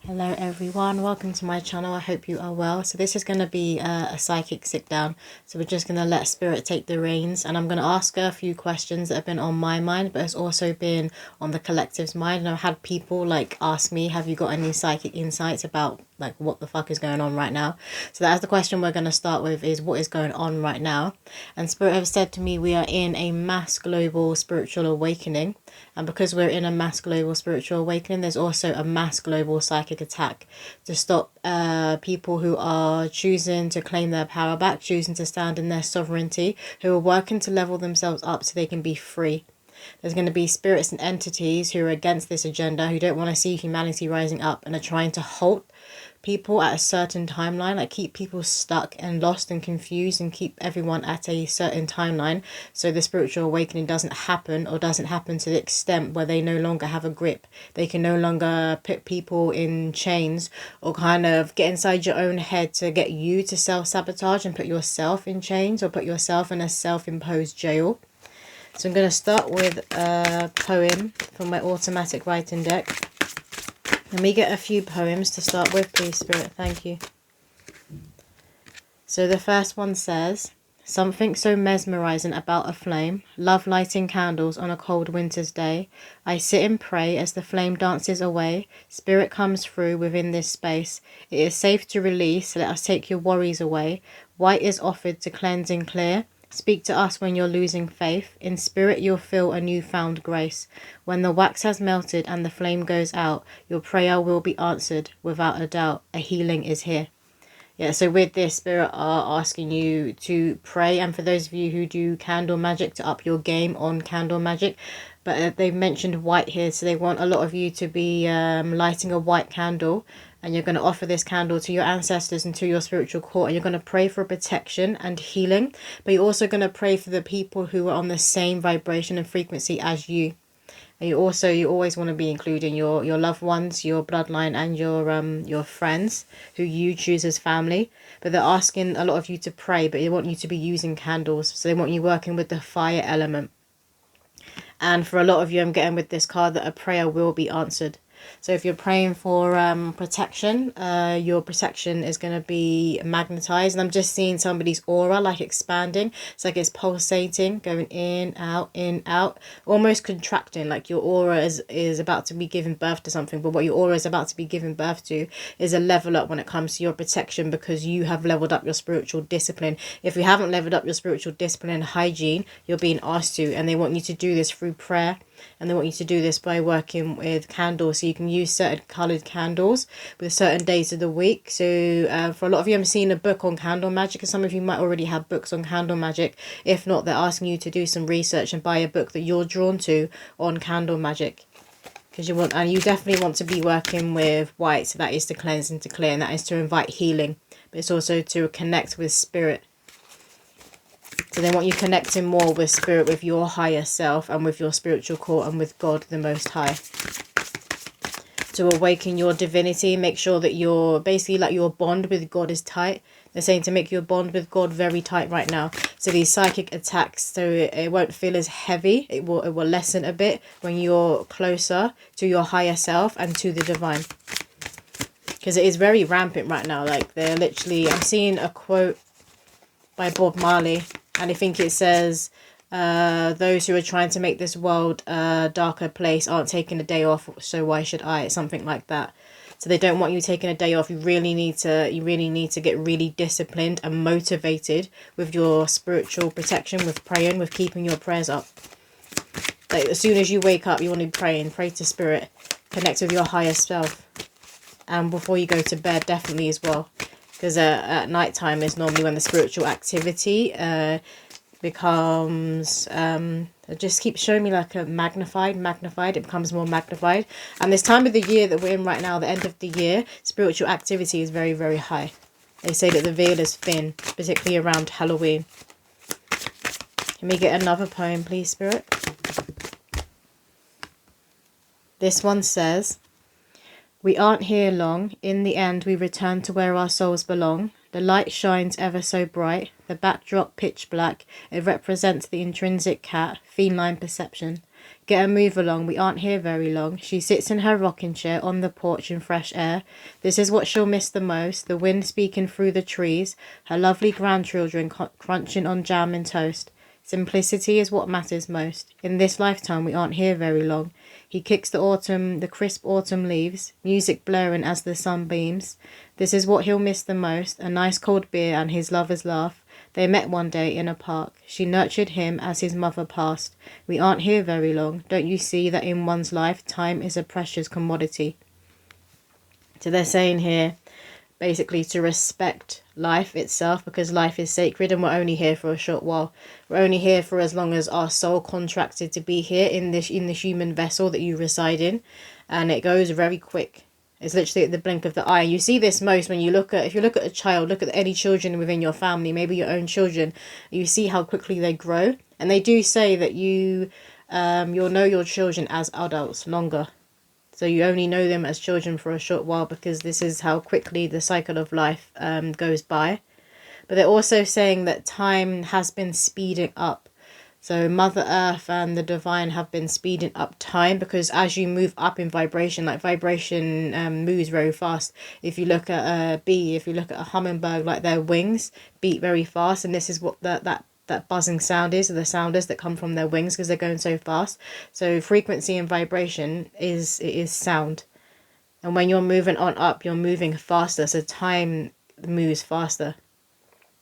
Hello everyone, welcome to my channel. I hope you are well. So this is going to be a psychic sit down. So we're just going to let spirit take the reins, and I'm going to ask her a few questions that have been on my mind, but it's also been on the collective's mind. And I've had people like ask me, have you got any psychic insights about like what the fuck is going on right now? So that's the question we're going to start with, is what is going on right now. And spirit have said to me, we are in a mass global spiritual awakening. And because we're in a mass global spiritual awakening, there's also a mass global psychic attack to stop people who are choosing to claim their power back, choosing to stand in their sovereignty, who are working to level themselves up so they can be free. There's going to be spirits and entities who are against this agenda, who don't want to see humanity rising up and are trying to halt people at a certain timeline, like keep people stuck and lost and confused and keep everyone at a certain timeline so the spiritual awakening doesn't happen, or doesn't happen to the extent where they no longer have a grip. They can no longer put people in chains or kind of get inside your own head to get you to self-sabotage and put yourself in chains or put yourself in a self-imposed jail. So I'm going to start with a poem from my automatic writing deck. Let me get a few poems to start with, please, Spirit. Thank you. So the first one says, something so mesmerizing about a flame, love lighting candles on a cold winter's day. I sit and pray as the flame dances away. Spirit comes through within this space. It is safe to release. Let us take your worries away. White is offered to cleanse and clear. Speak to us when you're losing faith. In spirit you'll feel a newfound grace. When the wax has melted and the flame goes out, your prayer will be answered without a doubt. A healing is here. Yeah, so with this, spirit are asking you to pray. And for those of you who do candle magic, to up your game on candle magic. But they've mentioned white here, so they want a lot of you to be lighting a white candle. And you're going to offer this candle to your ancestors and to your spiritual court. And you're going to pray for protection and healing. But you're also going to pray for the people who are on the same vibration and frequency as you. And you always want to be including your loved ones, your bloodline, and your friends who you choose as family. But they're asking a lot of you to pray, but they want you to be using candles. So they want you working with the fire element. And for a lot of you, I'm getting with this card that a prayer will be answered. So if you're praying for protection, your protection is going to be magnetized. And I'm just seeing somebody's aura like expanding. It's like it's pulsating, going in, out, almost contracting. Like your aura is about to be giving birth to something. But what your aura is about to be giving birth to is a level up when it comes to your protection, because you have leveled up your spiritual discipline. If you haven't leveled up your spiritual discipline and hygiene, you're being asked to. And they want you to do this through prayer. And they want you to do this by working with candles. So you can use certain coloured candles with certain days of the week. So for a lot of you, I'm seeing a book on candle magic. And some of you might already have books on candle magic. If not, they're asking you to do some research and buy a book that you're drawn to on candle magic. Because you definitely want to be working with white. So that is to cleanse and to clear. And that is to invite healing. But it's also to connect with spirit. So they want you connecting more with spirit, with your higher self, and with your spiritual core, and with God the Most High. To awaken your divinity, make sure that your bond with God is tight. They're saying to make your bond with God very tight right now. So these psychic attacks, so it won't feel as heavy. It will lessen a bit when you're closer to your higher self and to the divine. Because it is very rampant right now. Like they're literally, I'm seeing a quote by Bob Marley. And I think it says, those who are trying to make this world a darker place aren't taking a day off, so why should I? Something like that. So they don't want you taking a day off. You really need to get really disciplined and motivated with your spiritual protection, with praying, with keeping your prayers up. Like as soon as you wake up, you want to be praying. Pray to spirit. Connect with your higher self. And before you go to bed, definitely as well. Because at night time is normally when the spiritual activity becomes, it just keeps showing me like a magnified, it becomes more magnified. And this time of the year that we're in right now, the end of the year, spiritual activity is very, very high. They say that the veil is thin, particularly around Halloween. Can we get another poem, please, Spirit? This one says, we aren't here long. In the end, we return to where our souls belong. The light shines ever so the backdrop pitch black. It represents the intrinsic cat, feline perception. Get a move along, we aren't here very long. She sits in her rocking chair on the porch in fresh air. This is what she'll miss the most, the wind speaking through the trees, her lovely grandchildren crunching on jam and toast. Simplicity is what matters most. In this lifetime we aren't here very long. He kicks the crisp autumn leaves, music blaring as the sun beams. This is what he'll miss the most, a nice cold beer and his lover's laugh. They met one day in a park. She nurtured him as his mother passed. We aren't here very long. Don't you see that in one's life, time is a precious commodity? So they're saying here, basically, to respect life itself, because life is sacred and we're only here for a short while. We're only here for as long as our soul contracted to be here in the human vessel that you reside in, and it goes very quick. It's literally at the blink of the eye. You see this most when you look at, if you look at a child, look at any children within your family, maybe your own children, you see how quickly they grow. And they do say that you'll know your children as adults longer. So you only know them as children for a short while, because this is how quickly the cycle of life goes by. But they're also saying that time has been speeding up. So Mother Earth and the Divine have been speeding up time, because as you move up in vibration, like vibration moves very fast. If you look at a bee, if you look at a hummingbird, like their wings beat very fast. And this is what that buzzing sound is, or the sound is that come from their wings, because they're going so fast. So frequency and vibration is sound. And when you're moving on up, you're moving faster. So time moves faster.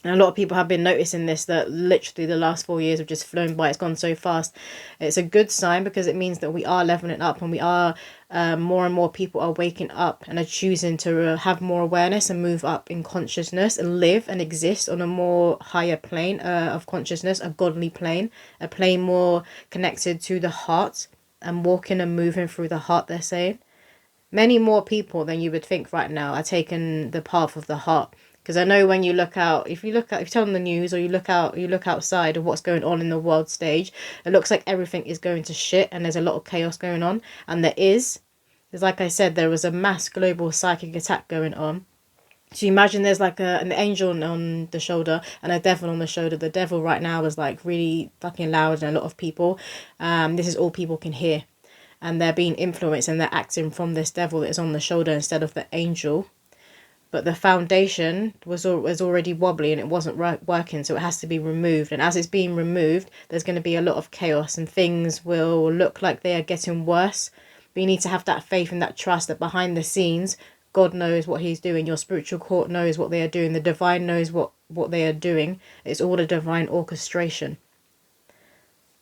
And a lot of people have been noticing this, that literally the last 4 years have just flown by. It's gone so fast. It's a good sign, because it means that we are leveling up, and we are more and more people are waking up and are choosing to have more awareness and move up in consciousness and live and exist on a more higher plane of consciousness, a godly plane, a plane more connected to the heart and walking and moving through the heart, they're saying. Many more people than you would think right now are taking the path of the heart. Because I know when you look out, if you turn on the news, or you look outside of what's going on in the world stage, it looks like everything is going to shit, and there's a lot of chaos going on. And there is. Because like I said, there was a mass global psychic attack going on. So you imagine there's like an angel on the shoulder and a devil on the shoulder. The devil right now is like really fucking loud, and a lot of people, this is all people can hear. And they're being influenced, and they're acting from this devil that is on the shoulder instead of the angel. But the foundation was already wobbly, and it wasn't working, so it has to be removed. And as it's being removed, there's going to be a lot of chaos, and things will look like they are getting worse. But you need to have that faith and that trust that behind the scenes, God knows what he's doing. Your spiritual court knows what they are doing. The divine knows what they are doing. It's all a divine orchestration.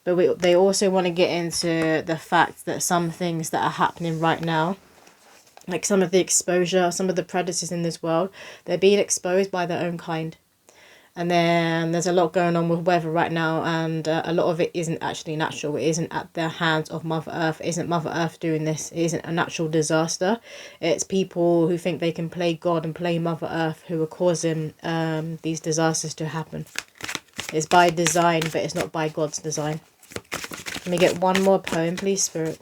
But they also want to get into the fact that some things that are happening right now, like some of the exposure, some of the predators in this world, they're being exposed by their own kind. And then there's a lot going on with weather right now, and a lot of it isn't actually natural. It isn't at the hands of Mother Earth. It isn't Mother Earth doing this. It isn't a natural disaster. It's people who think they can play God and play Mother Earth who are causing these disasters to happen. It's by design, but it's not by God's design. Let me get one more poem, please, Spirit.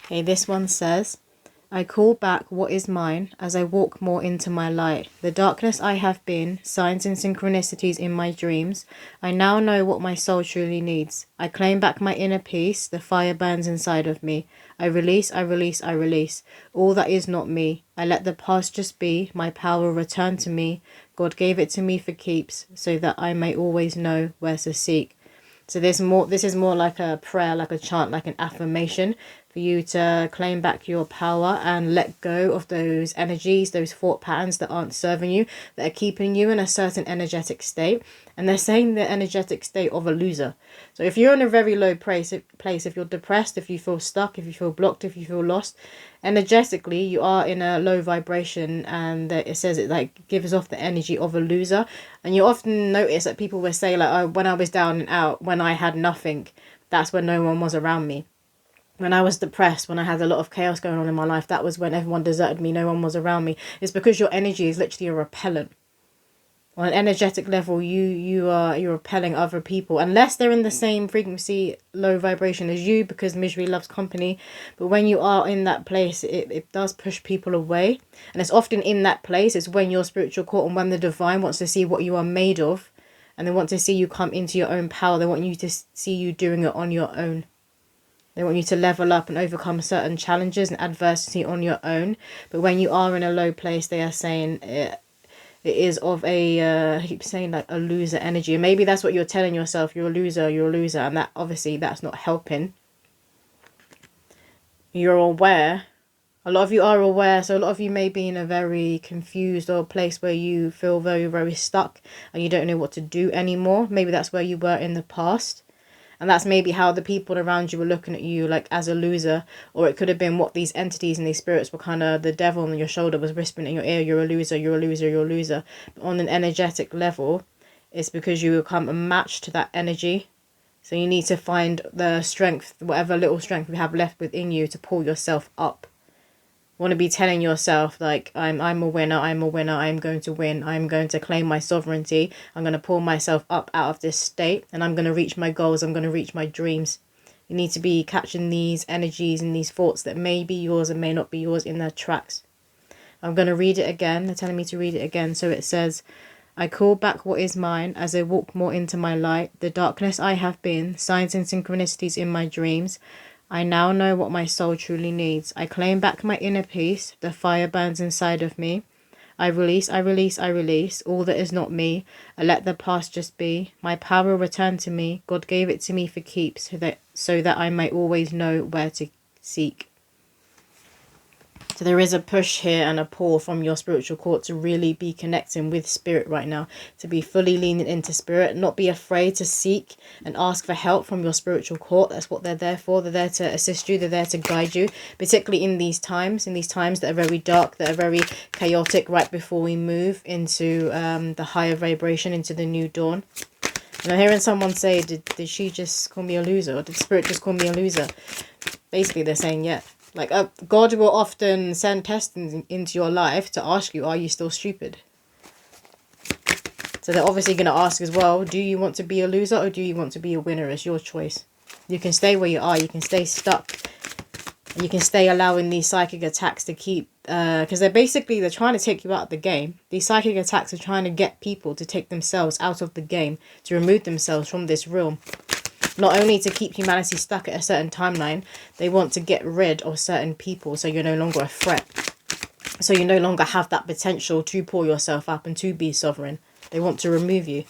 Okay, this one says, I call back what is mine as I walk more into my light. The darkness I have been, signs and synchronicities in my dreams. I now know what my soul truly needs. I claim back my inner peace. The fire burns inside of me. I release, I release, I release. All that is not me. I let the past just be. My power return to me. God gave it to me for keeps, so that I may always know where to seek. So this is more like a prayer, like a chant, like an affirmation for you to claim back your power and let go of those energies, those thought patterns that aren't serving you, that are keeping you in a certain energetic state. And they're saying the energetic state of a loser. So if you're in a very low place, if you're depressed, if you feel stuck, if you feel blocked, if you feel lost, energetically you are in a low vibration, and it says it like gives off the energy of a loser. And you often notice that people will say like, oh, when I was down and out, when I had nothing, that's when no one was around me. When I was depressed, when I had a lot of chaos going on in my life, that was when everyone deserted me, no one was around me. It's because your energy is literally a repellent. On an energetic level, you're repelling other people, unless they're in the same frequency, low vibration as you, because misery loves company. But when you are in that place, it does push people away. And it's often in that place, it's when your spiritual court and when the divine wants to see what you are made of, And they want to see you come into your own power. They want you to see you doing it on your own. They want you to level up and overcome certain challenges and adversity on your own. But when you are in a low place, they are saying it is of a, I keep saying like a loser energy. And maybe that's what you're telling yourself. You're a loser, you're a loser. And that obviously that's not helping. You're aware. A lot of you are aware. So a lot of you may be in a very confused or place where you feel very, very stuck. And you don't know what to do anymore. Maybe that's where you were in the past. And that's maybe how the people around you were looking at you, like as a loser. Or it could have been what these entities and these spirits were kind of, the devil on your shoulder was whispering in your ear, you're a loser, you're a loser, you're a loser. But on an energetic level, it's because you become a match to that energy. So you need to find the strength, whatever little strength you have left within you, to pull yourself up. Want to be telling yourself like, I'm a winner, I'm a winner, I'm going to win, I'm going to claim my sovereignty, I'm going to pull myself up out of this state, and I'm going to reach my goals, I'm going to reach my dreams. You need to be catching these energies and these thoughts that may be yours and may not be yours in their tracks. I'm going to read it again. They're telling me to read it again. So it says, I call back what is mine as I walk more into my light, the darkness I have been, signs and synchronicities in my dreams. I now know what my soul truly needs. I claim back my inner peace. The fire burns inside of me. I release, I release, I release all that is not me. I let the past just be. My power will return to me. God gave it to me for keeps, so that I may always know where to seek. So there is a push here and a pull from your spiritual court to really be connecting with spirit right now. To be fully leaning into spirit. Not be afraid to seek and ask for help from your spiritual court. That's what they're there for. They're there to assist you. They're there to guide you. Particularly in these times that are very dark, that are very chaotic, right before we move into the higher vibration, into the new dawn. And I'm hearing someone say, did she just call me a loser? Or did spirit just call me a loser? Basically, they're saying, yeah. Like, God will often send tests into your life to ask you, are you still stupid? So they're obviously going to ask as well, do you want to be a loser or do you want to be a winner? It's your choice. You can stay where you are. You can stay stuck. You can stay allowing these psychic attacks to keep... Because they're trying to take you out of the game. These psychic attacks are trying to get people to take themselves out of the game, to remove themselves from this realm. Not only to keep humanity stuck at a certain timeline, they want to get rid of certain people so you're no longer a threat. So you no longer have that potential to pull yourself up and to be sovereign. They want to remove you.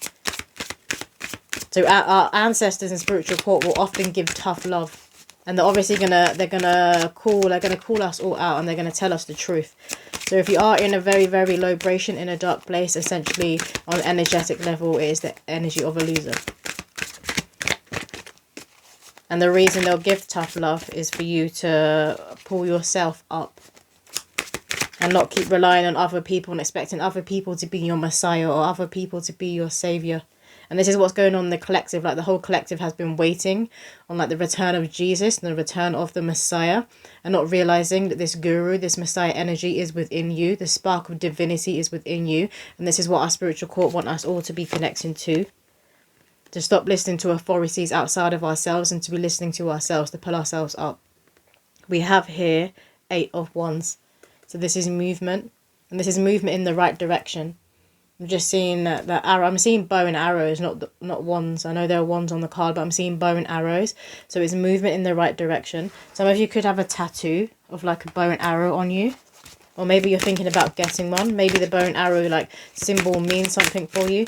So our ancestors in spiritual court will often give tough love. And they're obviously gonna call us all out, and they're gonna tell us the truth. So if you are in a very, very low vibration, in a dark place, essentially on an energetic level, it is the energy of a loser. And the reason they'll give tough love is for you to pull yourself up. And not keep relying on other people and expecting other people to be your messiah or other people to be your savior. And this is what's going on in the collective. Like, the whole collective has been waiting on like the return of Jesus and the return of the Messiah. And not realizing that this guru, this Messiah energy is within you. The spark of divinity is within you. And this is what our spiritual court want us all to be connecting to. To stop listening to authorities outside of ourselves and to be listening to ourselves, to pull ourselves up. We have here 8 of Wands. So this is movement. And this is movement in the right direction. I'm just seeing that arrow. I'm seeing bow and arrows, not wands. I know there are wands on the card, but I'm seeing bow and arrows. So it's movement in the right direction. Some of you could have a tattoo of like a bow and arrow on you. Or maybe you're thinking about getting one. Maybe the bow and arrow like symbol means something for you.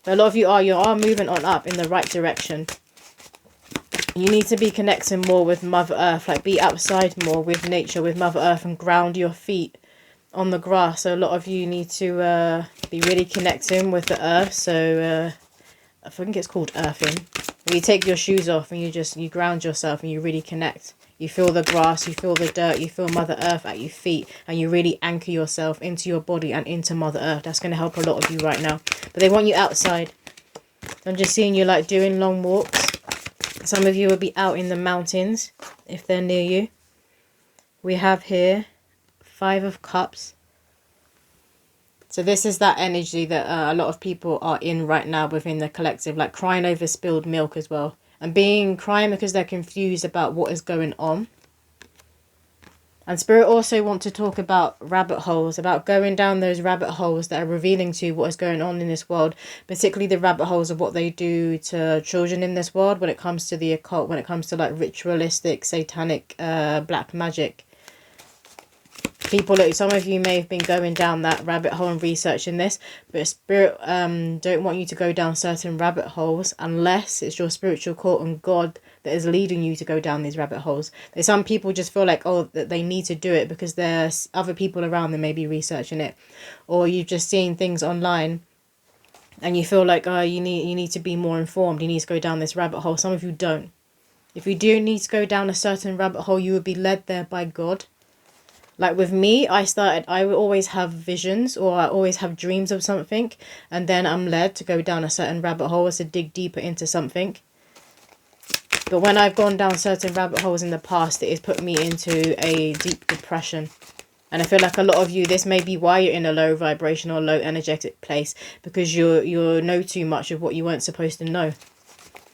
But a lot of you are moving on up in the right direction. You need to be connecting more with Mother Earth. Like, be outside more with nature, with Mother Earth, and ground your feet on the grass. So a lot of you need to be really connecting with the earth. So I think it's called earthing. Where you take your shoes off and you ground yourself and you really connect. You feel the grass, you feel the dirt, you feel Mother Earth at your feet, and you really anchor yourself into your body and into Mother Earth. That's going to help a lot of you right now. But they want you outside. I'm just seeing you like doing long walks. Some of you will be out in the mountains if they're near you. We have here 5 of Cups. So this is that energy that a lot of people are in right now within the collective, like crying over spilled milk as well. And crying because they're confused about what is going on. And Spirit also want to talk about rabbit holes, about going down those rabbit holes that are revealing to you what is going on in this world, particularly the rabbit holes of what they do to children in this world when it comes to the occult, when it comes to like ritualistic, satanic, black magic. People, some of you may have been going down that rabbit hole and researching this, but Spirit don't want you to go down certain rabbit holes unless it's your spiritual call and God that is leading you to go down these rabbit holes. There's some people just feel like, oh, that they need to do it because there's other people around them maybe researching it, or you've just seen things online and you feel like, oh, you need to be more informed, you need to go down this rabbit hole. Some of you don't. If you do need to go down a certain rabbit hole, you will be led there by God. Like with me, I would always have visions, or I always have dreams of something, and then I'm led to go down a certain rabbit hole to dig deeper into something. But when I've gone down certain rabbit holes in the past, it has put me into a deep depression. And I feel like a lot of you, this may be why you're in a low vibration or low energetic place, because you know too much of what you weren't supposed to know.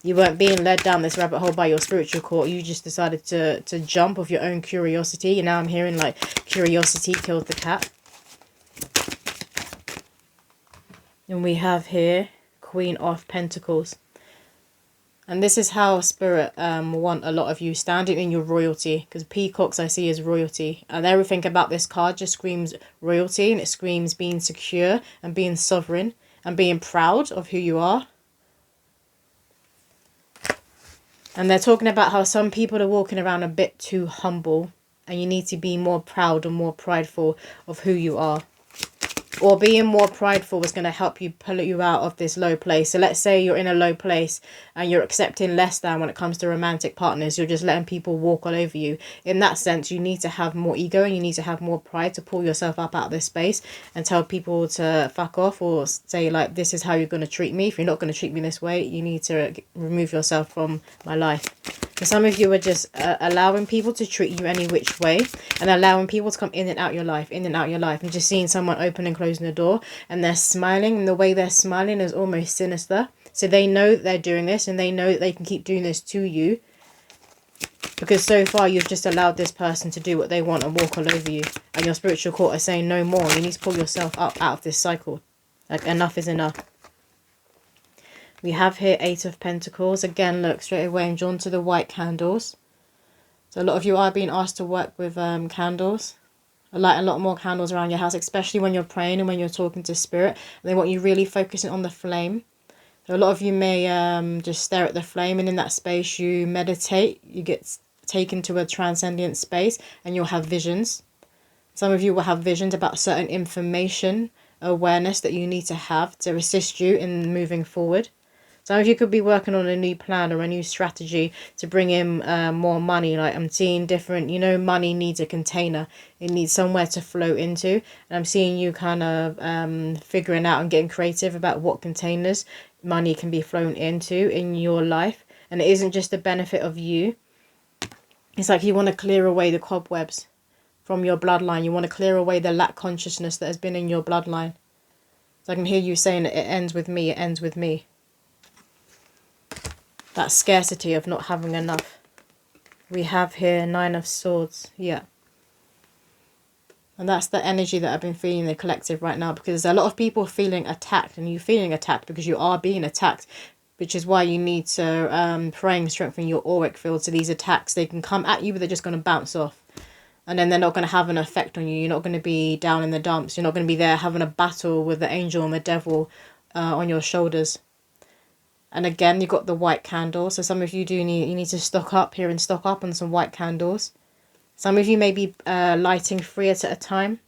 You weren't being led down this rabbit hole by your spiritual core. You just decided to jump of your own curiosity. And now I'm hearing like curiosity killed the cat. And we have here Queen of Pentacles. And this is how Spirit want a lot of you standing in your royalty. Because peacocks I see as royalty. And everything about this card just screams royalty. And it screams being secure and being sovereign. And being proud of who you are. And they're talking about how some people are walking around a bit too humble. And you need to be more proud and more prideful of who you are. Or being more prideful is going to help you pull you out of this low place. So let's say you're in a low place and you're accepting less than when it comes to romantic partners. You're just letting people walk all over you. In that sense, you need to have more ego and you need to have more pride to pull yourself up out of this space and tell people to fuck off, or say like, this is how you're going to treat me. If you're not going to treat me this way, you need to remove yourself from my life. So some of you are just allowing people to treat you any which way, and allowing people to come in and out your life, in and out your life, and just seeing someone open and closing the door, and they're smiling, and the way they're smiling is almost sinister. So they know that they're doing this, and they know that they can keep doing this to you, because so far you've just allowed this person to do what they want and walk all over you, and your spiritual court is saying no more. You need to pull yourself up out of this cycle. Like, enough is enough. We have here 8 of Pentacles. Again, look, straight away I'm drawn to the white candles. So a lot of you are being asked to work with candles. Light a lot more candles around your house, especially when you're praying and when you're talking to Spirit. They want you really focusing on the flame. So a lot of you may just stare at the flame, and in that space you meditate. You get taken to a transcendent space and you'll have visions. Some of you will have visions about certain information, awareness that you need to have to assist you in moving forward. Some of you could be working on a new plan or a new strategy to bring in more money. Like, I'm seeing different, money needs a container. It needs somewhere to flow into. And I'm seeing you kind of figuring out and getting creative about what containers money can be flown into in your life. And it isn't just the benefit of you. It's like you want to clear away the cobwebs from your bloodline. You want to clear away the lack consciousness that has been in your bloodline. So I can hear you saying it ends with me, it ends with me. That scarcity of not having enough. We have here 9 of Swords. Yeah. And that's the energy that I've been feeling in the collective right now, because there's a lot of people feeling attacked, and you're feeling attacked because you are being attacked, which is why you need to pray and strengthen your auric field. So these attacks, they can come at you, but they're just going to bounce off. And then they're not going to have an effect on you. You're not going to be down in the dumps. You're not going to be there having a battle with the angel and the devil on your shoulders. And again, you've got the white candle. So some of you need to stock up here and stock up on some white candles. Some of you may be lighting 3 at a time,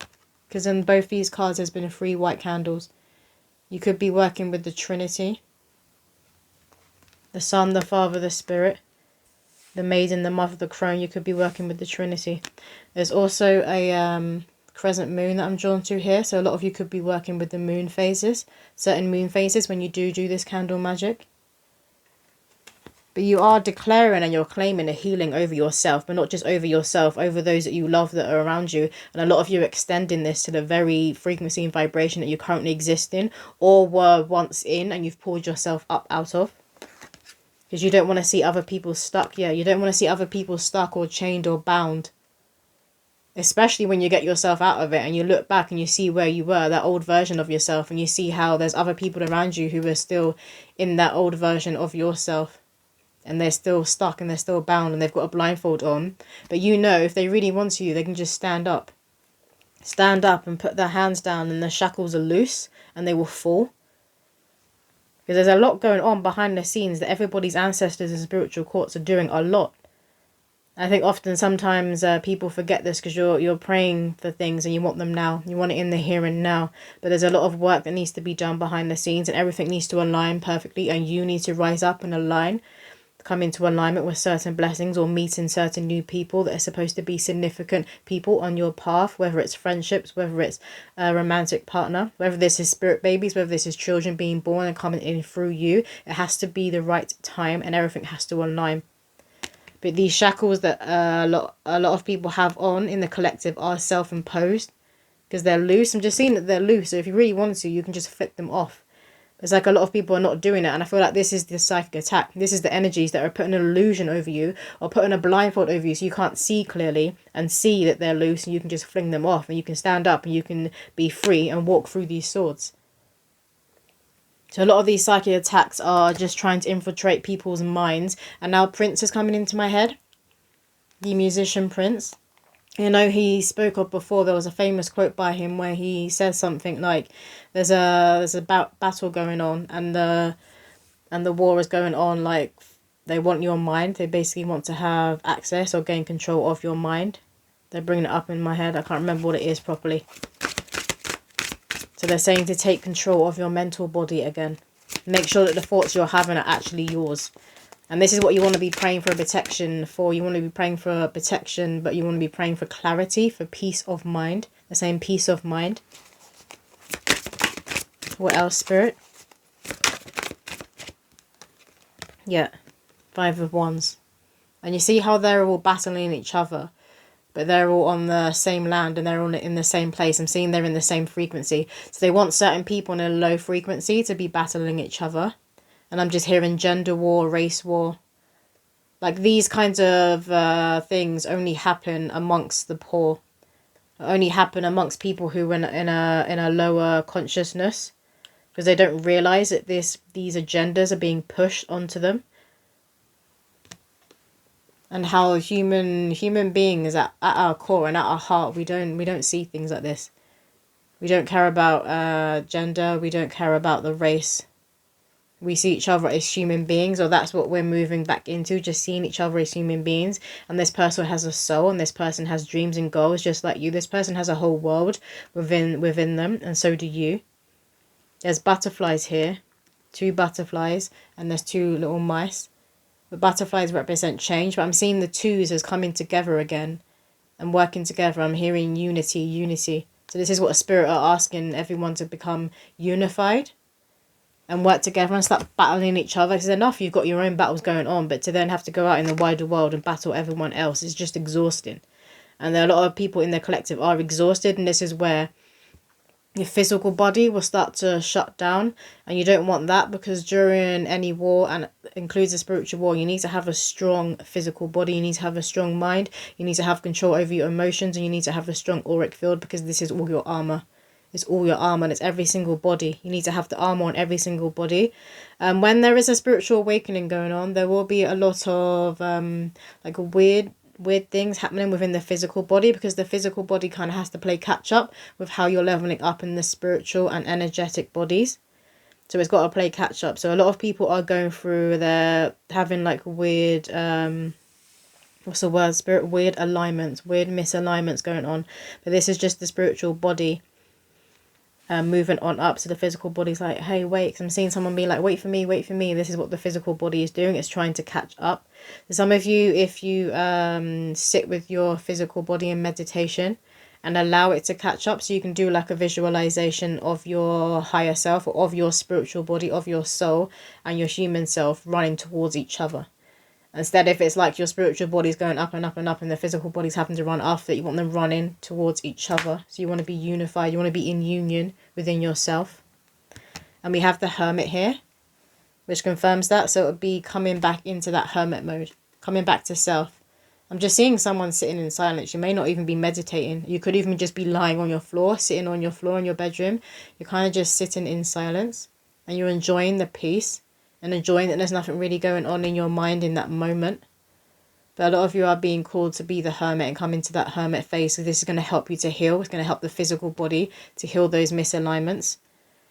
because in both these cards there's been 3 white candles. You could be working with the Trinity. The Son, the Father, the Spirit. The Maiden, the Mother, the Crone. You could be working with the Trinity. There's also a crescent moon that I'm drawn to here. So a lot of you could be working with the moon phases. Certain moon phases when you do this candle magic. But you are declaring and you're claiming a healing over yourself, but not just over yourself, over those that you love that are around you. And a lot of you are extending this to the very frequency and vibration that you currently exist in, or were once in, and you've pulled yourself up out of. Because you don't want to see other people stuck. Yeah, you don't want to see other people stuck or chained or bound. Especially when you get yourself out of it and you look back and you see where you were, that old version of yourself, and you see how there's other people around you who are still in that old version of yourself, and they're still stuck and they're still bound and they've got a blindfold on. But you know, if they really want to, they can just stand up. Stand up and put their hands down, and the shackles are loose and they will fall. Because there's a lot going on behind the scenes that everybody's ancestors and spiritual courts are doing a lot. I think often sometimes people forget this because you're praying for things and you want them now. You want it in the here and now. But there's a lot of work that needs to be done behind the scenes, and everything needs to align perfectly, and you need to rise up and align, come into alignment with certain blessings, or meeting certain new people that are supposed to be significant people on your path, whether it's friendships, whether it's a romantic partner, whether this is spirit babies, whether this is children being born and coming in through you. It has to be the right time and everything has to align. But these shackles that a lot of people have on in the collective are self-imposed because they're loose. I'm just seeing that they're loose. So if you really want to, you can just flick them off. It's like a lot of people are not doing it. And I feel like this is the psychic attack. This is the energies that are putting an illusion over you or putting a blindfold over you so you can't see clearly and see that they're loose, and you can just fling them off and you can stand up and you can be free and walk through these swords. So a lot of these psychic attacks are just trying to infiltrate people's minds. And now Prince is coming into my head. The musician Prince. You know, he spoke of before, there was a famous quote by him where he says something like, there's a battle going on, and the war is going on, like, they want your mind. They basically want to have access or gain control of your mind. They're bringing it up in my head. I can't remember what it is properly. So they're saying to take control of your mental body again. Make sure that the thoughts you're having are actually yours. And this is what you want to be praying for protection for. You want to be praying for protection, but you want to be praying for clarity, for peace of mind. The same peace of mind. What else, Spirit? Yeah. 5 of Wands. And you see how they're all battling each other. But they're all on the same land and they're all in the same place. I'm seeing they're in the same frequency. So they want certain people in a low frequency to be battling each other. And I'm just hearing gender war, race war. Like these kinds of things only happen amongst the poor. Only happen amongst people who are in a lower consciousness. Because they don't realise that these agendas are being pushed onto them. And how human beings at our core and at our heart, we don't see things like this. We don't care about gender. We don't care about the race. We see each other as human beings, or that's what we're moving back into, just seeing each other as human beings. And this person has a soul, and this person has dreams and goals just like you. This person has a whole world within them, and so do you. There's butterflies here, 2 butterflies, and there's 2 little mice. The butterflies represent change, but I'm seeing the 2s as coming together again and working together. I'm hearing unity. So this is what a spirit are asking everyone to become unified and work together and start battling each other. Because enough, you've got your own battles going on, but to then have to go out in the wider world and battle everyone else is just exhausting. And there are a lot of people in the collective are exhausted, and this is where your physical body will start to shut down, and you don't want that, because during any war, and includes a spiritual war, you need to have a strong physical body, you need to have a strong mind, you need to have control over your emotions, and you need to have a strong auric field, because this is all your armor. It's all your armor, and it's every single body. You need to have the armor on every single body. When there is a spiritual awakening going on, there will be a lot of like weird things happening within the physical body, because the physical body kind of has to play catch up with how you're leveling up in the spiritual and energetic bodies. So it's got to play catch up. So a lot of people are going through, they're having like weird what's the word, spirit, weird alignments, weird misalignments going on. But this is just the spiritual body moving on up. So the physical body's like, hey, wait. 'Cause I'm seeing someone be like, wait for me. This is what the physical body is doing. It's trying to catch up. So some of you, if you sit with your physical body in meditation and allow it to catch up, so you can do like a visualization of your higher self, or of your spiritual body, of your soul and your human self running towards each other. Instead, if it's like your spiritual body's going up and up and up, and the physical body's having to run after it, you want them running towards each other. So you want to be unified. You want to be in union within yourself. And we have the Hermit here, which confirms that. So it would be coming back into that Hermit mode, coming back to self. I'm just seeing someone sitting in silence. You may not even be meditating. You could even just be lying on your floor, sitting on your floor in your bedroom. You're kind of just sitting in silence and you're enjoying the peace and enjoying that there's nothing really going on in your mind in that moment. But a lot of you are being called to be the hermit and come into that hermit phase. So this is going to help you to heal. It's going to help the physical body to heal those misalignments.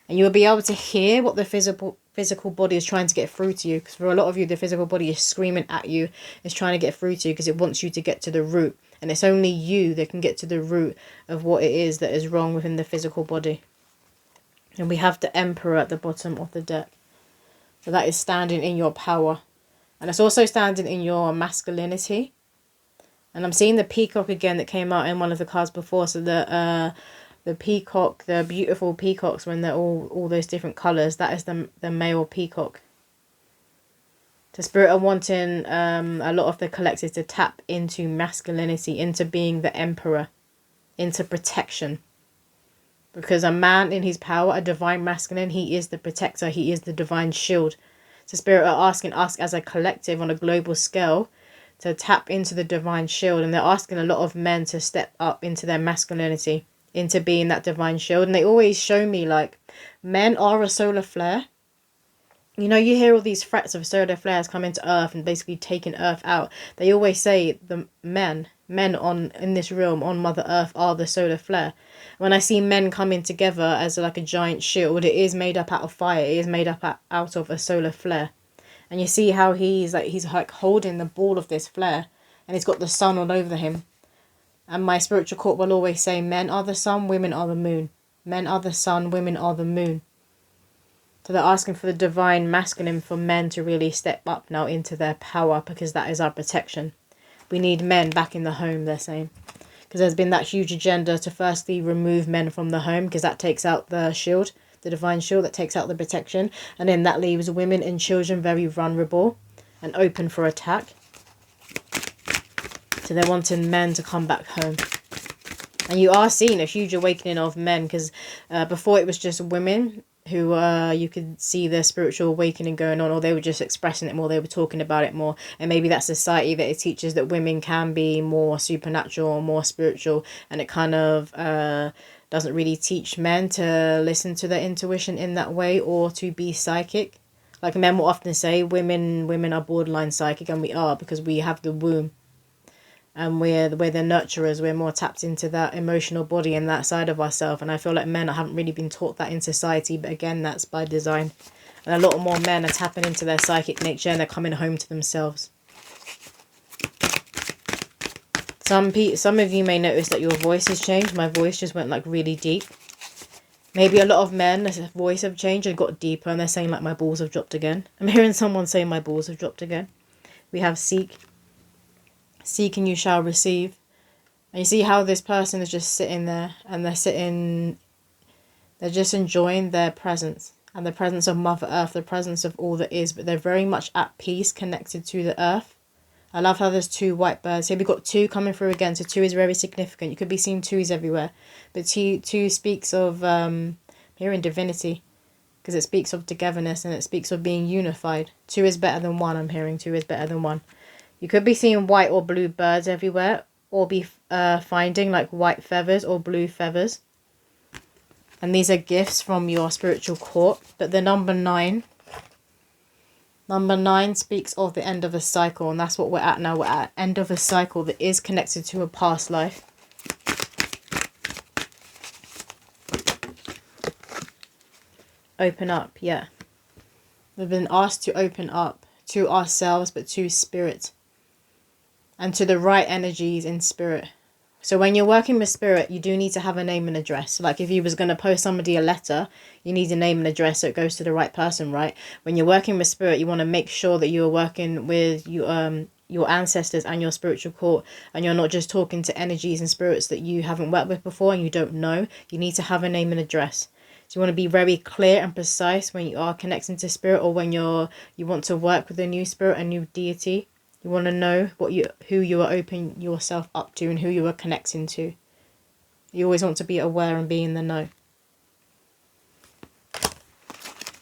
And you'll be able to hear what the physical body is trying to get through to you. Because for a lot of you, the physical body is screaming at you. It's trying to get through to you because it wants you to get to the root. And it's only you that can get to the root of what it is that is wrong within the physical body. And we have the Emperor at the bottom of the deck. So that is standing in your power. And it's also standing in your masculinity. And I'm seeing the peacock again that came out in one of the cards before. So the peacock, the beautiful peacocks, when they're all those different colours, that is the male peacock. The spirit are wanting a lot of the collectors to tap into masculinity, into being the emperor, into protection. Because a man in his power, a divine masculine, he is the protector, he is the divine shield. So spirit are asking us as a collective on a global scale to tap into the divine shield. And they're asking a lot of men to step up into their masculinity, into being that divine shield. And they always show me like men are a solar flare. You know, you hear all these threats of solar flares coming to Earth and basically taking Earth out. They always say the men in this realm, on Mother Earth, are the solar flare. When I see men coming together as like a giant shield, it is made up out of fire. It is made up out of a solar flare. And you see how he's like holding the ball of this flare, and he's got the sun all over him. And my spiritual court will always say, men are the sun, women are the moon. Men are the sun, women are the moon. So they're asking for the divine masculine, for men to really step up now into their power, because that is our protection. We need men back in the home, they're saying. Because there's been that huge agenda to firstly remove men from the home, because that takes out the shield, the divine shield, that takes out the protection. And then that leaves women and children very vulnerable and open for attack. So they're wanting men to come back home. And you are seeing a huge awakening of men, because before it was just women who you could see their spiritual awakening going on, or they were just expressing it more, they were talking about it more. And maybe that society that it teaches that women can be more supernatural or more spiritual, and it kind of doesn't really teach men to listen to their intuition in that way, or to be psychic. Like men will often say women are borderline psychic, and we are, because we have the womb. And we're the nurturers. We're more tapped into that emotional body and that side of ourselves. And I feel like men haven't really been taught that in society. But again, that's by design. And a lot more men are tapping into their psychic nature, and they're coming home to themselves. Some of you may notice that your voice has changed. My voice just went like really deep. Maybe a lot of men, their voice have changed and got deeper. And they're saying like my balls have dropped again. I'm hearing someone say my balls have dropped again. We have seek. Seek and you shall receive. And you see how this person is just sitting there, and they're just enjoying their presence, and the presence of Mother Earth, the presence of all that is, but they're very much at peace, connected to the earth. I love how there's two white birds here. We've got two coming through again, so two is very significant. You could be seeing twos everywhere, but two speaks of here in divinity, because it speaks of togetherness, and it speaks of being unified. Two is better than one. I'm hearing two is better than one. You could be seeing white or blue birds everywhere, or be finding like white feathers or blue feathers. And these are gifts from your spiritual court. But the number 9 speaks of the end of a cycle, and that's what we're at now. We're at end of a cycle that is connected to a past life. Open up, yeah. We've been asked to open up to ourselves, but to spirit. And to the right energies in spirit. So when you're working with spirit, you do need to have a name and address. Like if you was going to post somebody a letter, you need a name and address so it goes to the right person, right? When you're working with spirit, you want to make sure that you're working with your ancestors and your spiritual court, and you're not just talking to energies and spirits that you haven't worked with before and you don't know. You need to have a name and address. So you want to be very clear and precise when you are connecting to spirit, or when you want to work with a new spirit, a new deity. You want to know who you are opening yourself up to and who you are connecting to. You always want to be aware and be in the know.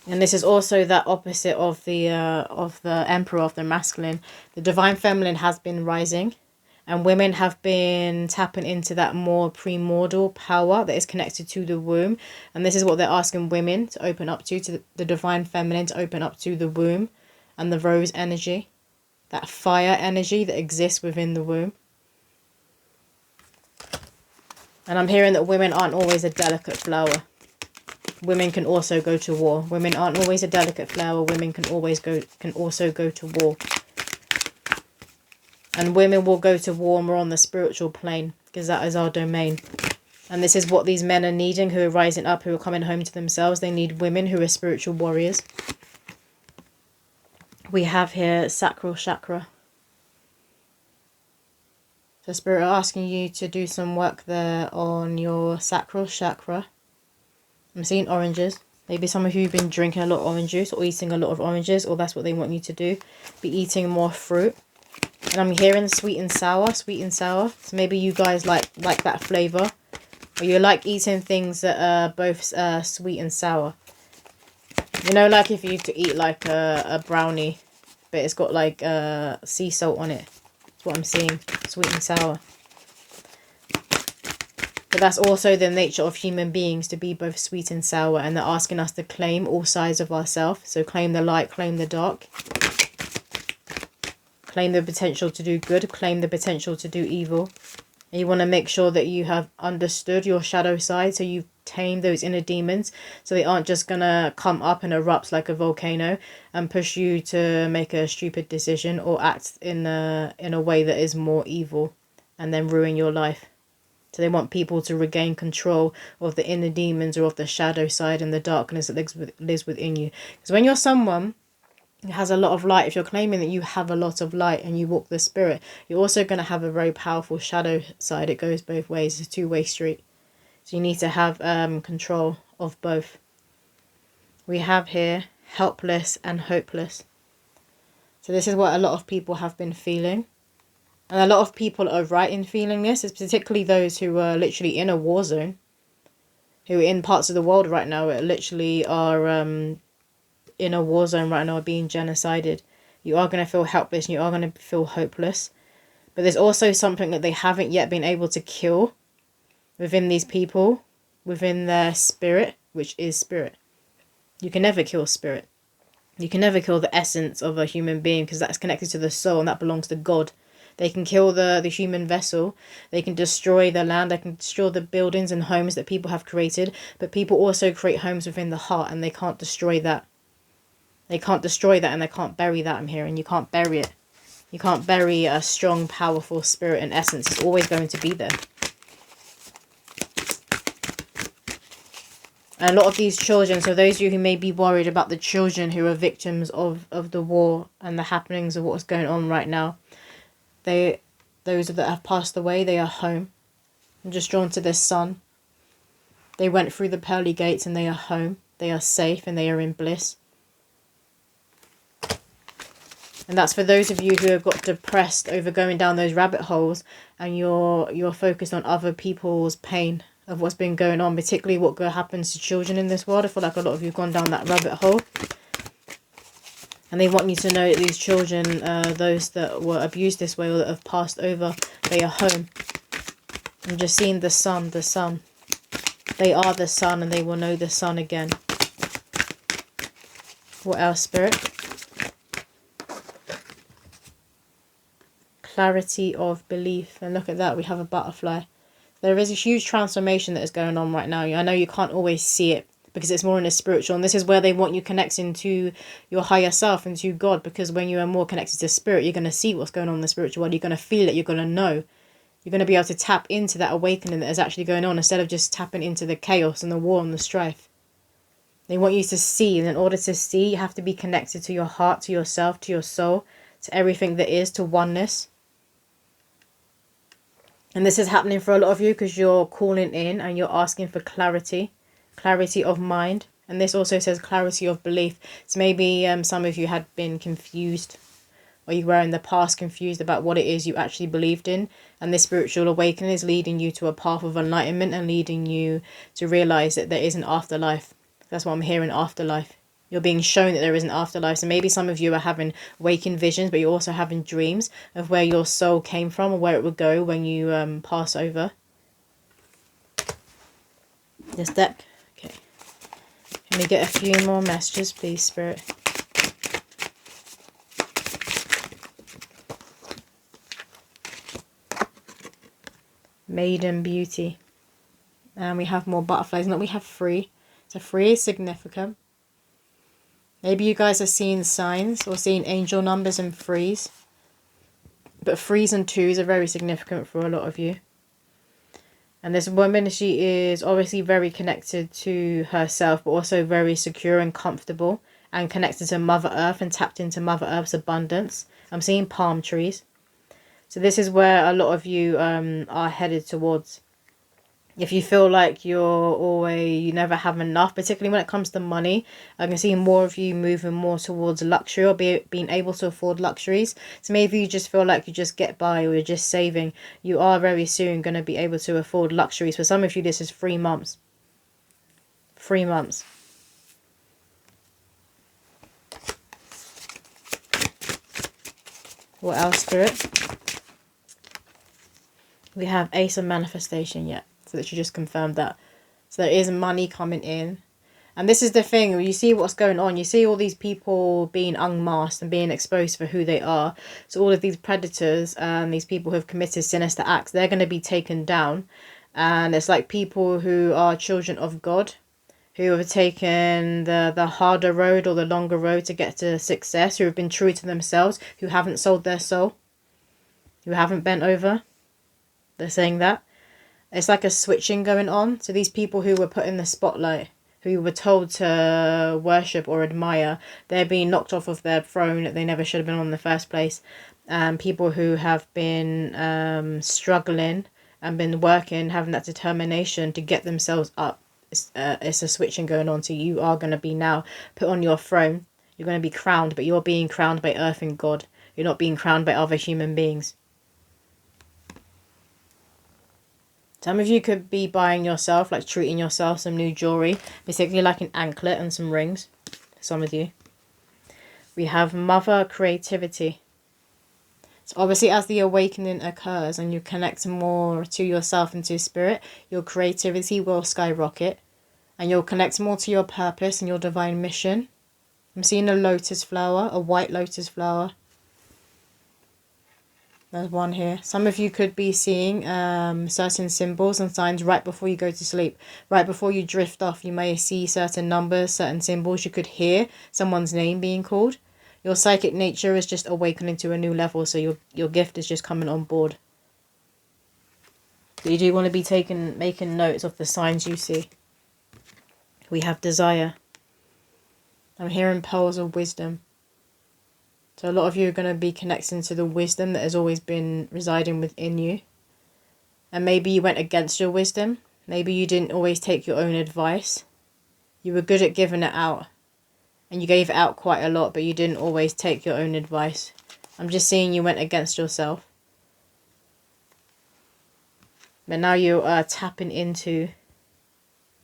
And this is also that opposite of the emperor, of the masculine. The divine feminine has been rising, And women have been tapping into that more primordial power that is connected to the womb. And this is what they're asking women to open up to the divine feminine, to open up to the womb and the rose energy, that fire energy that exists within the womb. And I'm hearing that women aren't always a delicate flower. Women can also go to war. Women aren't always a delicate flower. Women can also go to war. And women will go to war more on the spiritual plane, because that is our domain. And this is what these men are needing, who are rising up, who are coming home to themselves. They need women who are spiritual warriors. We have here Sacral Chakra. So Spirit are asking you to do some work there on your Sacral Chakra. I'm seeing oranges. Maybe some of you have been drinking a lot of orange juice or eating a lot of oranges, or that's what they want you to do. Be eating more fruit. And I'm hearing sweet and sour, sweet and sour. So maybe you guys like that flavour. Or you like eating things that are both sweet and sour. You know, like if you to eat like a brownie, but it's got like sea salt on it. That's what I'm seeing, sweet and sour. But that's also the nature of human beings, to be both sweet and sour. And they're asking us to claim all sides of ourselves. So claim the light, claim the dark. Claim the potential to do good, claim the potential to do evil. And you want to make sure that you have understood your shadow side, so you've tamed those inner demons, so they aren't just going to come up and erupt like a volcano and push you to make a stupid decision or act in a way that is more evil and then ruin your life. So they want people to regain control of the inner demons or of the shadow side and the darkness that lives within you. Because when you're someone who has a lot of light, if you're claiming that you have a lot of light and you walk the spirit, you're also going to have a very powerful shadow side. It goes both ways. It's a two-way street. So you need to have control of both. We have here helpless and hopeless. So this is what a lot of people have been feeling. And a lot of people are right in feeling this. It's particularly those who are literally in a war zone. Who are in parts of the world right now literally are in a war zone right now, are being genocided. You are going to feel helpless and you are going to feel hopeless. But there's also something that they haven't yet been able to kill within these people, within their spirit, which is spirit. You can never kill spirit. You can never kill the essence of a human being, because that's connected to the soul and that belongs to God. They can kill the human vessel. They can destroy the land. They can destroy the buildings and homes that people have created. But people also create homes within the heart, and they can't destroy that. They can't destroy that, and they can't bury that, I'm hearing. You can't bury it. You can't bury a strong, powerful spirit and essence. It's always going to be there. And a lot of these children, so those of you who may be worried about the children who are victims of the war and the happenings of what's going on right now, those that have passed away, they are home. I'm just drawn to this sun. They went through the pearly gates and they are home. They are safe and they are in bliss. And that's for those of you who have got depressed over going down those rabbit holes and you're focused on other people's pain of what's been going on, particularly what happens to children in this world. I feel like a lot of you have gone down that rabbit hole. And they want you to know that these children, those that were abused this way or that have passed over, they are home. I'm just seeing the sun, the sun. They are the sun and they will know the sun again. What else, Spirit? Clarity of belief. And look at that, we have a butterfly. There is a huge transformation that is going on right now. I know you can't always see it, because it's more in the spiritual, and this is where they want you connecting to your higher self and to God, because when you are more connected to spirit, you're going to see what's going on in the spiritual world. You're going to feel it. You're going to know. You're going to be able to tap into that awakening that is actually going on, instead of just tapping into the chaos and the war and the strife. They want you to see, and in order to see, you have to be connected to your heart, to yourself, to your soul, to everything that is, to oneness. And this is happening for a lot of you because you're calling in and you're asking for clarity. Clarity of mind. And this also says clarity of belief. So maybe some of you had been confused, or you were in the past confused about what it is you actually believed in. And this spiritual awakening is leading you to a path of enlightenment and leading you to realize that there is an afterlife. That's what I'm hearing, afterlife. You're being shown that there is an afterlife. So maybe some of you are having waking visions, but you're also having dreams of where your soul came from or where it would go when you pass over. This deck. Okay. Can we get a few more messages, please, Spirit? Maiden Beauty. And we have more butterflies. No, we have 3. So 3 is significant. Maybe you guys are seeing signs or seeing angel numbers in 3s. But 3s and 2s are very significant for a lot of you. And this woman, she is obviously very connected to herself, but also very secure and comfortable and connected to Mother Earth and tapped into Mother Earth's abundance. I'm seeing palm trees. So this is where a lot of you are headed towards. If you feel like you never have enough, particularly when it comes to money, I can see more of you moving more towards luxury or being able to afford luxuries. So maybe you just feel like you just get by or you're just saving. You are very soon going to be able to afford luxuries. For some of you, this is 3 months. 3 months. What else, Spirit? We have Ace of Manifestation yet. So that you just confirmed that. So there is money coming in. And this is the thing. You see what's going on. You see all these people being unmasked and being exposed for who they are. So all of these predators and these people who have committed sinister acts, they're going to be taken down. And it's like people who are children of God, who have taken the harder road or the longer road to get to success, who have been true to themselves, who haven't sold their soul, who haven't bent over. They're saying that. It's like a switching going on. So these people who were put in the spotlight, who were told to worship or admire, they're being knocked off of their throne that they never should have been on in the first place. People who have been struggling and been working, having that determination to get themselves up. It's a switching going on. So you are going to be now put on your throne. You're going to be crowned, but you're being crowned by Earth and God. You're not being crowned by other human beings. Some of you could be buying yourself, like treating yourself some new jewelry. Basically like an anklet and some rings. Some of you. We have Mother Creativity. So obviously as the awakening occurs and you connect more to yourself and to spirit, your creativity will skyrocket. And you'll connect more to your purpose and your divine mission. I'm seeing a lotus flower, a white lotus flower. There's one here. Some of you could be seeing certain symbols and signs right before you go to sleep. Right before you drift off, you may see certain numbers, certain symbols. You could hear someone's name being called. Your psychic nature is just awakening to a new level, so your gift is just coming on board. But you do want to be making notes of the signs you see. We have Desire. I'm hearing Pearls of Wisdom. So a lot of you are going to be connecting to the wisdom that has always been residing within you. And maybe you went against your wisdom. Maybe you didn't always take your own advice. You were good at giving it out. And you gave it out quite a lot, but you didn't always take your own advice. I'm just seeing you went against yourself. But now you are tapping into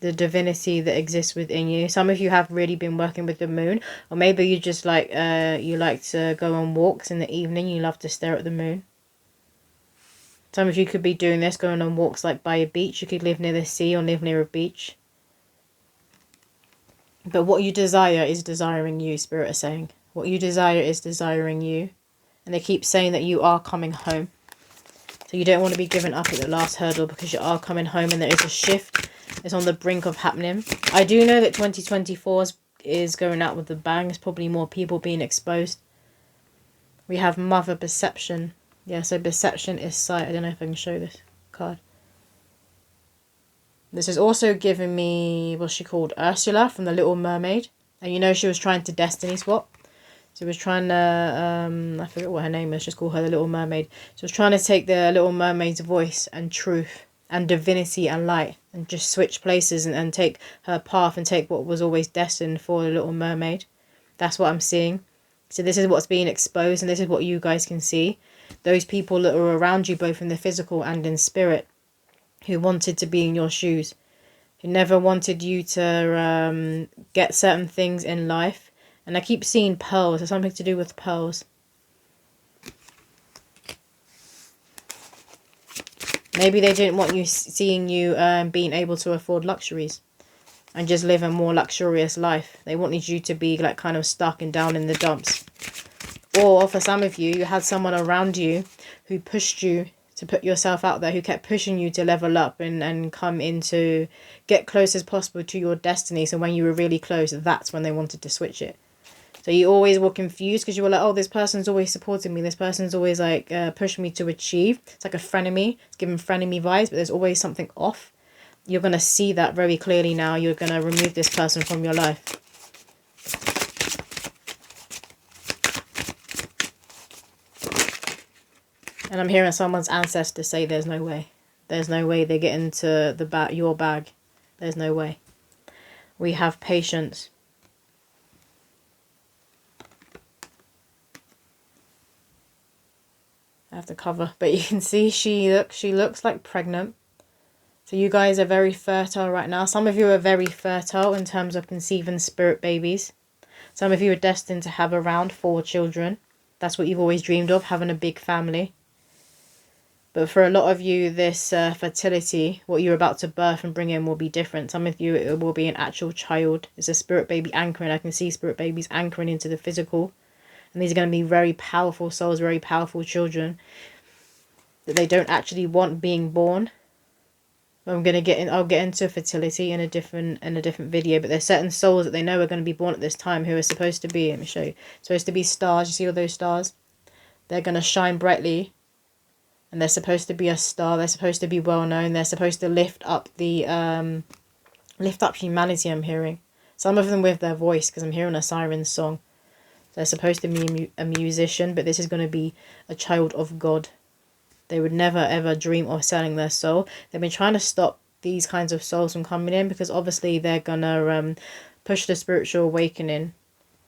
the divinity that exists within you. Some of you have really been working with the moon, or maybe you just like you like to go on walks in the evening. You love to stare at the moon. Some of you could be doing this, going on walks like by a beach. You could live near the sea or live near a beach. But what you desire is desiring you, Spirit is saying. What you desire is desiring you. And they keep saying that you are coming home. So you don't want to be given up at the last hurdle, because you are coming home and there is a shift. It's on the brink of happening. I do know that 2024 is going out with a bang. There's probably more people being exposed. We have Mother Perception. Yeah, so perception is sight. I don't know if I can show this card. This is also giving me, what's she called? Ursula from The Little Mermaid. And you know she was trying to destiny swap. So she was trying to, I forget what her name is, just call her the Little Mermaid. So she was trying to take the Little Mermaid's voice and truth and divinity and light and just switch places and take her path and take what was always destined for the Little Mermaid. That's what I'm seeing. So this is what's being exposed, and this is what you guys can see. Those people that are around you, both in the physical and in spirit, who wanted to be in your shoes. who never wanted you to get certain things in life. And I keep seeing pearls. There's something to do with pearls. Maybe they didn't want you seeing you being able to afford luxuries and just live a more luxurious life. They wanted you to be like kind of stuck and down in the dumps. Or for some of you, you had someone around you who pushed you to put yourself out there, who kept pushing you to level up and come into, get close as possible to your destiny. So when you were really close, that's when they wanted to switch it. So you always were confused because you were like, oh, this person's always supporting me. This person's always like pushing me to achieve. It's like a frenemy. It's giving frenemy vibes, but there's always something off. You're going to see that very clearly now. You're going to remove this person from your life. And I'm hearing someone's ancestors say there's no way. There's no way they get into your bag. There's no way. We have patience. I have to cover, but you can see she looks like pregnant. So you guys are very fertile right now. Some of you are very fertile in terms of conceiving spirit babies. Some of you are destined to have around 4 children. That's what you've always dreamed of, having a big family. But for a lot of you, this fertility, what you're about to birth and bring in will be different. Some of you, it will be an actual child. It's a spirit baby anchoring. I can see spirit babies anchoring into the physical. And these are going to be very powerful souls, very powerful children that they don't actually want being born. I'll get into fertility in a different video, but there's certain souls that they know are going to be born at this time who are supposed to be, let me show you, supposed to be stars. You see all those stars? They're going to shine brightly, and they're supposed to be a star. They're supposed to be well known. They're supposed to lift up humanity. I'm hearing some of them with their voice, because I'm hearing a siren song. They're supposed to be a musician, but this is going to be a child of God. They would never ever dream of selling their soul. They've been trying to stop these kinds of souls from coming in, because obviously they're going to push the spiritual awakening.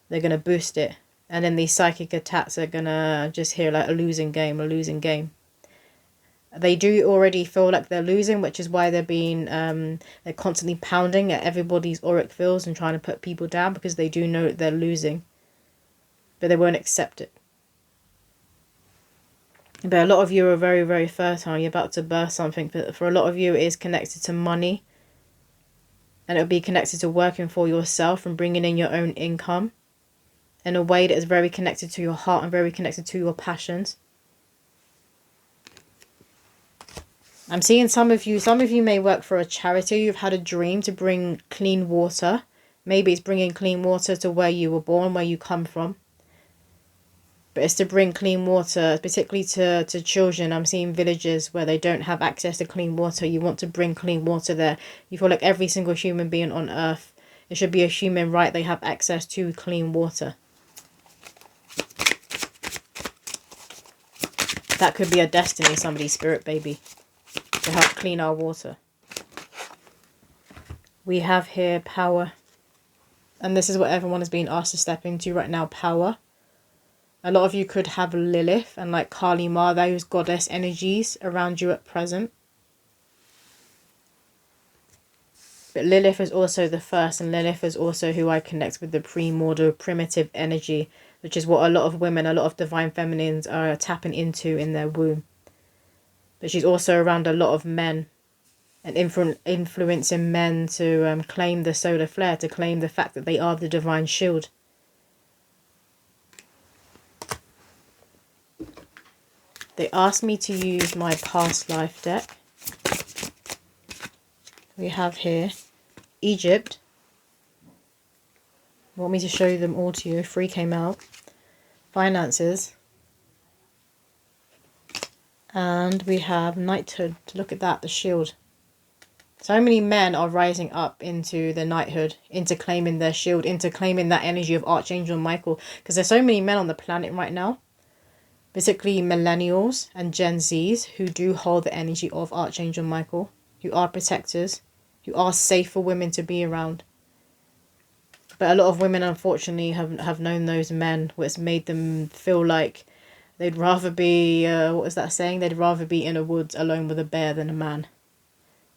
They're going to boost it. And then these psychic attacks are going to just hear like a losing game. They do already feel like they're losing, which is why they're being they're constantly pounding at everybody's auric fields and trying to put people down, because they do know that they're losing. But they won't accept it. But a lot of you are very, very fertile. You're about to birth something. But for a lot of you, it is connected to money. And it'll be connected to working for yourself and bringing in your own income in a way that is very connected to your heart and very connected to your passions. I'm seeing some of you may work for a charity. You've had a dream to bring clean water. Maybe it's bringing clean water to where you were born, where you come from. But it's to bring clean water, particularly to children. I'm seeing villages where they don't have access to clean water. You want to bring clean water there. You feel like every single human being on earth, it should be a human right. They have access to clean water. That could be a destiny, somebody's spirit baby, to help clean our water. We have here power. And this is what everyone is being asked to step into right now, power. A lot of you could have Lilith and like Kali Ma, those goddess energies around you at present. But Lilith is also the first, and Lilith is also who I connect with, the primordial, primitive energy, which is what a lot of women, a lot of divine feminines are tapping into in their womb. But she's also around a lot of men and influencing men to claim the solar flare, to claim the fact that they are the divine shield. They asked me to use my past life deck. We have here Egypt. Want me to show them all to you? 3 came out. Finances. And we have knighthood. Look at that, the shield. So many men are rising up into the knighthood, into claiming their shield, into claiming that energy of Archangel Michael. Because there's so many men on the planet right now, particularly millennials and Gen Zs, who do hold the energy of Archangel Michael, who are protectors, who are safe for women to be around. But a lot of women, unfortunately, have known those men, where it's made them feel like they'd rather be, what is that saying? They'd rather be in a woods alone with a bear than a man.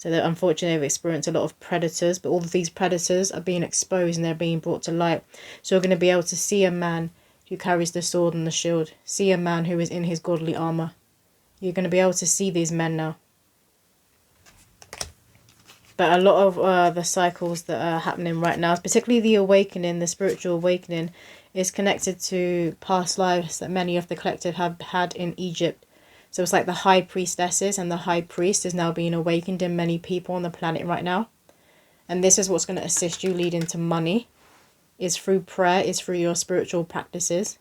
So that unfortunately they've experienced a lot of predators, but all of these predators are being exposed and they're being brought to light. So you're going to be able to see a man who carries the sword and the shield. See a man who is in his godly armor. You're going to be able to see these men now. But a lot of the cycles that are happening right now, particularly the awakening, the spiritual awakening, is connected to past lives that many of the collective have had in Egypt. So it's like the high priestesses and the high priest is now being awakened in many people on the planet right now. And this is what's going to assist you lead into money. Is through prayer, is through your spiritual practices.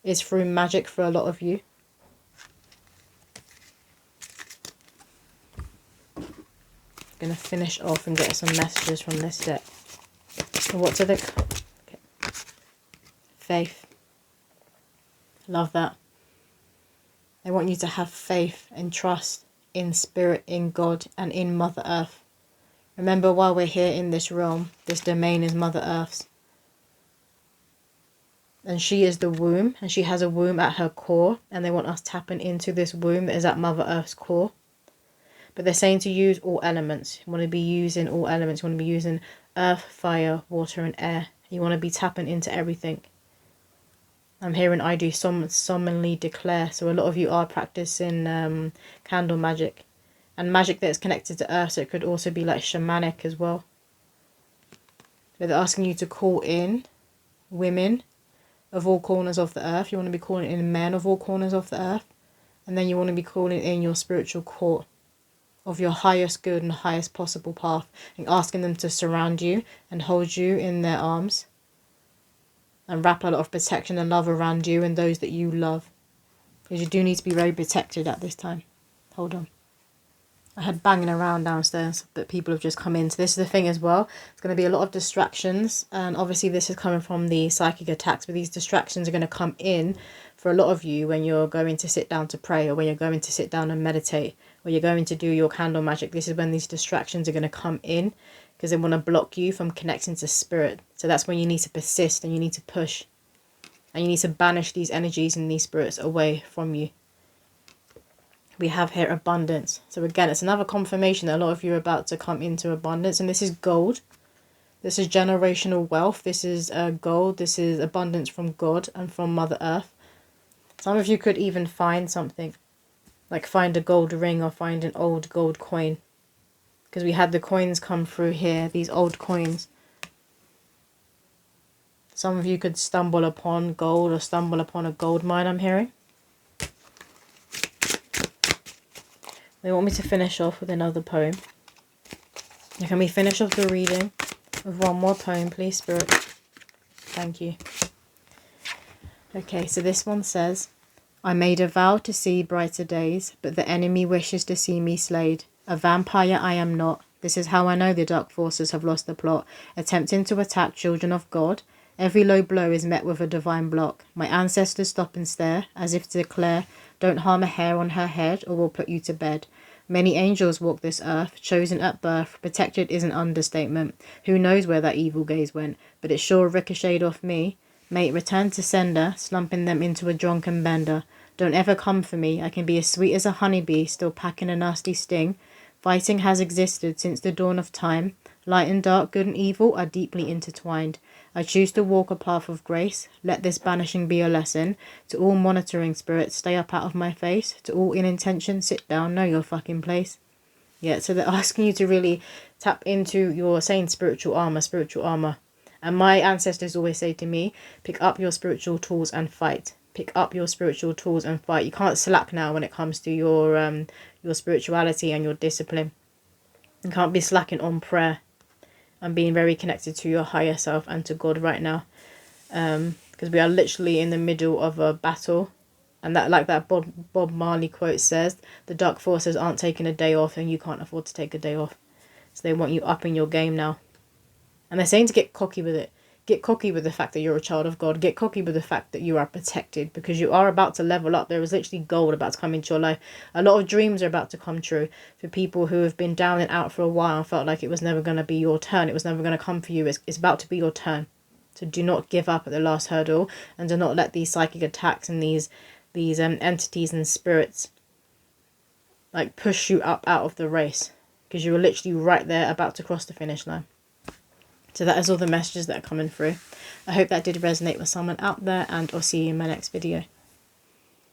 Is through magic for a lot of you. I'm going to finish off and get some messages from this deck. So what do they... Okay. Faith. Love that. They want you to have faith and trust in spirit, in God, and in Mother Earth. Remember, while we're here in this realm, this domain is Mother Earth's. And she is the womb, and she has a womb at her core, and they want us tapping into this womb that is at Mother Earth's core. But they're saying to use all elements. You want to be using all elements. You want to be using earth, fire, water, and air. You want to be tapping into everything. I'm hearing I do solemnly declare. So a lot of you are practicing candle magic. And magic that's connected to earth. So it could also be like shamanic as well. So they're asking you to call in women of all corners of the earth. You want to be calling in men of all corners of the earth. And then you want to be calling in your spiritual court of your highest good and highest possible path. And asking them to surround you and hold you in their arms. And wrap a lot of protection and love around you and those that you love. Because you do need to be very protected at this time. Hold on. I had banging around downstairs, but people have just come in. So this is the thing as well. It's going to be a lot of distractions. And obviously this is coming from the psychic attacks. But these distractions are going to come in for a lot of you when you're going to sit down to pray. Or when you're going to sit down and meditate. Or you're going to do your candle magic. This is when these distractions are going to come in. Because they want to block you from connecting to spirit. So that's when you need to persist and you need to push. And you need to banish these energies and these spirits away from you. We have here abundance. So again, it's another confirmation that a lot of you are about to come into abundance. And this is gold. This is generational wealth. This is gold. This is abundance from God and from Mother Earth. Some of you could even find something. Like find a gold ring or find an old gold coin. Because we had the coins come through here, these old coins. Some of you could stumble upon gold or stumble upon a gold mine, I'm hearing. They want me to finish off with another poem. Now, can we finish off the reading with one more poem, please, Spirit? Thank you. Okay, so this one says, I made a vow to see brighter days, but the enemy wishes to see me slayed. A vampire I am not. This is how I know the dark forces have lost the plot, attempting to attack children of God. Every low blow is met with a divine block. My ancestors stop and stare, as if to declare, don't harm a hair on her head, or we'll put you to bed. Many angels walk this earth, chosen at birth. Protected is an understatement. Who knows where that evil gaze went, but it sure ricocheted off me. May it return to sender, slumping them into a drunken bender. Don't ever come for me. I can be as sweet as a honeybee, still packing a nasty sting. Fighting has existed since the dawn of time. Light and dark, good and evil are deeply intertwined. I choose to walk a path of grace. Let this banishing be a lesson. To all monitoring spirits, stay up out of my face. To all in intention, sit down, know your fucking place. Yeah, so they're asking you to really tap into your saying spiritual armor, spiritual armor. And my ancestors always say to me, pick up your spiritual tools and fight. Pick up your spiritual tools and fight. You can't slack now when it comes to your spirituality and your discipline. You can't be slacking on prayer and being very connected to your higher self and to God right now. Because we are literally in the middle of a battle. And that, like that Bob Marley quote says, the dark forces aren't taking a day off and you can't afford to take a day off. So they want you up in your game now. And they're saying to get cocky with it. Get cocky with the fact that you're a child of God. Get cocky with the fact that you are protected. Because you are about to level up. There is literally gold about to come into your life. A lot of dreams are about to come true. For people who have been down and out for a while and felt like it was never going to be your turn. It was never going to come for you. It's about to be your turn. So do not give up at the last hurdle. And do not let these psychic attacks and these entities and spirits like push you up out of the race. because you were literally right there about to cross the finish line. So that is all the messages that are coming through. I hope that did resonate with someone out there, and I'll see you in my next video.